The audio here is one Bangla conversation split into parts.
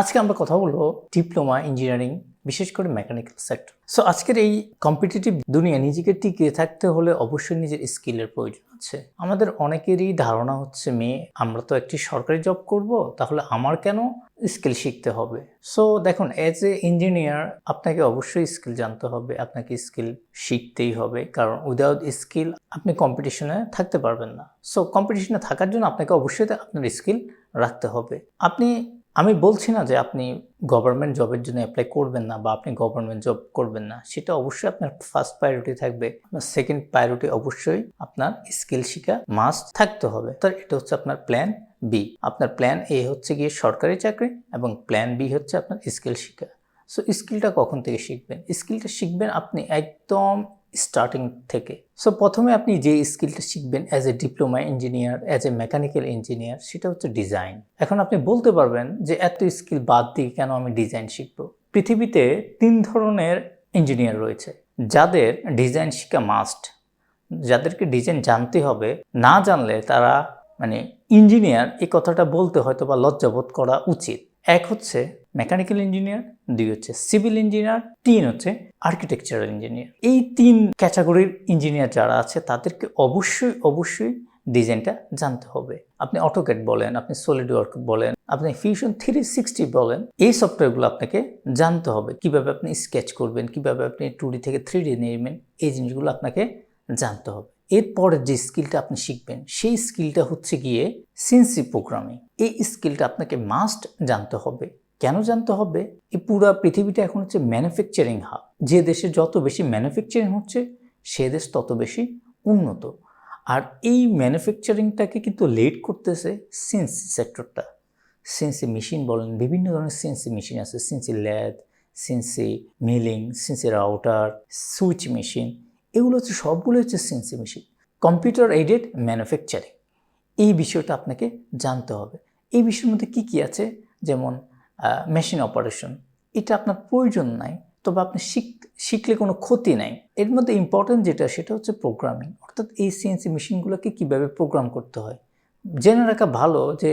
আজকে আমরা কথা বলবো ডিপ্লোমা ইঞ্জিনিয়ারিং, বিশেষ করে মেকানিক্যাল সেক্টর। সো আজকের এই কম্পিটিটিভ দুনিয়া নিজেকে টিকিয়ে থাকতে হলে অবশ্যই নিজের স্কিলের প্রয়োজন আছে। আমাদের অনেকেরই ধারণা হচ্ছে আমরা তো একটি সরকারি জব করব, তাহলে আমার কেন স্কিল শিখতে হবে? সো দেখুন, এজ এ ইঞ্জিনিয়ার আপনাকে অবশ্যই স্কিল জানতে হবে, আপনাকে স্কিল শিখতেই হবে, কারণ উইদাউট স্কিল আপনি কম্পিটিশনে থাকতে পারবেন না। সো কম্পিটিশনে থাকার জন্য আপনাকে অবশ্যই আপনার স্কিল রাখতে হবে। আমি বলছি না যে আপনি গভর্নমেন্ট জবের জন্য অ্যাপ্লাই করবেন না বা আপনি গভর্নমেন্ট জব করবেন না, সেটা অবশ্যই আপনার ফার্স্ট প্রায়োরিটি থাকবে। আপনার সেকেন্ড প্রায়োরিটি অবশ্যই আপনার স্কিল শিখা মাস্ট থাকতে হবে। তো এটা হচ্ছে আপনার প্ল্যান বি। আপনার প্ল্যান এ হচ্ছে গিয়ে সরকারি চাকরি এবং প্ল্যান বি হচ্ছে আপনার স্কিল শিখা। সো স্কিলটা কখন থেকে শিখবেন? স্কিলটা শিখবেন আপনি একদম স্টার্টিং থেকে। সো প্রথমে আপনি যে স্কিলটা শিখবেন as a diploma engineer, as a mechanical engineer, সেটা হচ্ছে ডিজাইন। এখন আপনি বলতে পারবেন যে এত স্কিল বাদ দিয়ে কেন আমি ডিজাইন শিখবো? পৃথিবীতে 3 ধরনের ইঞ্জিনিয়ার রয়েছে যাদের ডিজাইন শিখা মাস্ট, যাদেরকে ডিজাইন জানতে হবে। না জানলে তারা ইঞ্জিনিয়ার এই কথাটা বলতে হয়তো বা লজ্জাবোধ করা উচিত। এক হচ্ছে মেকানিক্যাল ইঞ্জিনিয়ার, 2 হচ্ছে সিভিল ইঞ্জিনিয়ার, 3 হচ্ছে আর্কিটেকচারাল ইঞ্জিনিয়ার। এই 3 ক্যাটাগরির ইঞ্জিনিয়ার যারা আছে তাদেরকে অবশ্যই ডিজাইনটা জানতে হবে। আপনি অটোক্যাড বলেন, আপনি সলিডওয়ার্ক বলেন, আপনি ফিউশন 360 বলেন, এই সফটওয়্যারগুলো আপনাকে জানতে হবে। কিভাবে আপনি স্কেচ করবেন, কিভাবে আপনি 2D থেকে 3D নেবেন, এই জিনিসগুলো আপনাকে জানতে হবে। এরপরে যে স্কিলটা আপনি শিখবেন সেই স্কিলটা হচ্ছে গিয়ে সিএনসি প্রোগ্রামিং। এই স্কিলটা আপনাকে মাস্ট জানতে হবে। কেন জানতে হবে? এই পুরো পৃথিবীটা এখন হচ্ছে ম্যানুফ্যাকচারিং হাব। যে দেশে যত বেশি ম্যানুফ্যাকচারিং হচ্ছে সে দেশ তত বেশি উন্নত। আর এই ম্যানুফ্যাকচারিংটাকে কিন্তু লিড করতেছে সিএনসি সেক্টরটা। সিএনসি মেশিন বলেন, বিভিন্ন ধরনের সিএনসি মেশিন আছে, CNC lathe, CNC milling, CNC router, switch machine, এগুলো হচ্ছে সবগুলো হচ্ছে CNC machine. Computer aided manufacturing, এই বিষয়টা আপনাকে জানতে হবে। এই বিষয়ের মধ্যে কী আছে, যেমন মেশিন অপারেশন, এটা আপনার প্রয়োজন নাই, তবে আপনি শিখলে কোনো ক্ষতি নাই। এর মধ্যে ইম্পর্টেন্ট যেটা সেটা হচ্ছে প্রোগ্রামিং, অর্থাৎ এই সিএনসি মেশিনগুলোকে কীভাবে প্রোগ্রাম করতে হয়। জেনে রাখা ভালো যে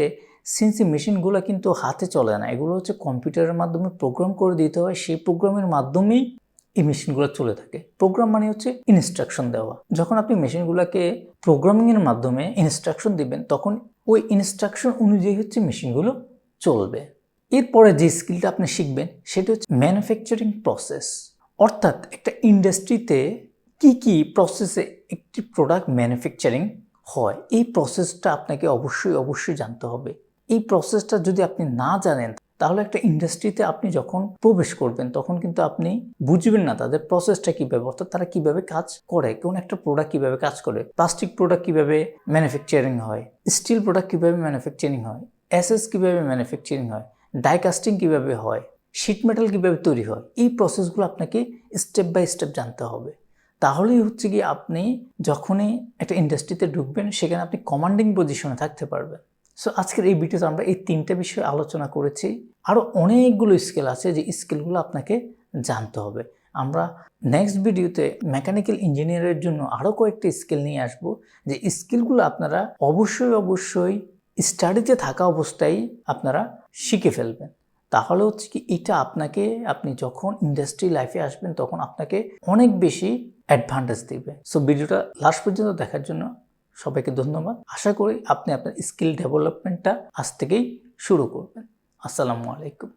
সিএনসি মেশিনগুলো কিন্তু হাতে চলে না, এগুলো হচ্ছে কম্পিউটারের মাধ্যমে প্রোগ্রাম করে দিতে হয়। সেই প্রোগ্রামের মাধ্যমেই এই মেশিনগুলো চলে থাকে। প্রোগ্রাম মানে হচ্ছে ইনস্ট্রাকশন দেওয়া। যখন আপনি মেশিনগুলোকে প্রোগ্রামিংয়ের মাধ্যমে ইনস্ট্রাকশন দিবেন তখন ওই ইনস্ট্রাকশন অনুযায়ী হচ্ছে মেশিনগুলো চলবে। এরপরে যে স্কিলটা আপনি শিখবেন সেটা হচ্ছে ম্যানুফ্যাকচারিং প্রসেস, অর্থাৎ একটা ইন্ডাস্ট্রিতে কি প্রসেসে একটি প্রোডাক্ট ম্যানুফ্যাকচারিং হয়, এই প্রসেসটা আপনাকে অবশ্যই জানতে হবে। এই প্রসেসটা যদি আপনি না জানেন তাহলে একটা ইন্ডাস্ট্রিতে আপনি যখন প্রবেশ করবেন তখন কিন্তু আপনি বুঝবেন না তাদের প্রসেসটা কীভাবে, অর্থাৎ তারা কীভাবে কাজ করে, কোন একটা প্রোডাক্ট কীভাবে কাজ করে, প্লাস্টিক প্রোডাক্ট কীভাবে ম্যানুফ্যাকচারিং হয়, স্টিল প্রোডাক্ট কীভাবে ম্যানুফ্যাকচারিং হয়, এসএস কীভাবে ম্যানুফ্যাকচারিং হয়, ডাইকাস্টিং কীভাবে হয়, শিট মেটাল কীভাবে তৈরি হয়, এই প্রসেসগুলো আপনাকে স্টেপ বাই স্টেপ জানতে হবে। তাহলেই হচ্ছে কি আপনি যখনই একটা ইন্ডাস্ট্রিতে ঢুকবেন সেখানে আপনি কমান্ডিং পজিশনে থাকতে পারবেন। সো আজকের এই ভিডিওতে আমরা এই 3টে বিষয় আলোচনা করেছি। আরও অনেকগুলো স্কিল আছে যে স্কিলগুলো আপনাকে জানতে হবে। আমরা নেক্সট ভিডিওতে মেকানিক্যাল ইঞ্জিনিয়ারের জন্য আরও কয়েকটি স্কিল নিয়ে আসব, যে স্কিলগুলো আপনারা অবশ্যই স্টাডিতে থাকা অবস্থায় আপনারা শিখে ফেলবেন। তাহলে হচ্ছে কি এটা আপনি যখন ইন্ডাস্ট্রি লাইফে আসবেন তখন আপনাকে অনেক বেশি অ্যাডভান্টেজ দেবে। সো ভিডিওটা লাস্ট পর্যন্ত দেখার জন্য সবাইকে ধন্যবাদ। আশা করি আপনি আপনার স্কিল ডেভেলপমেন্টটা আজ থেকেই শুরু করবেন। আসসালামু আলাইকুম।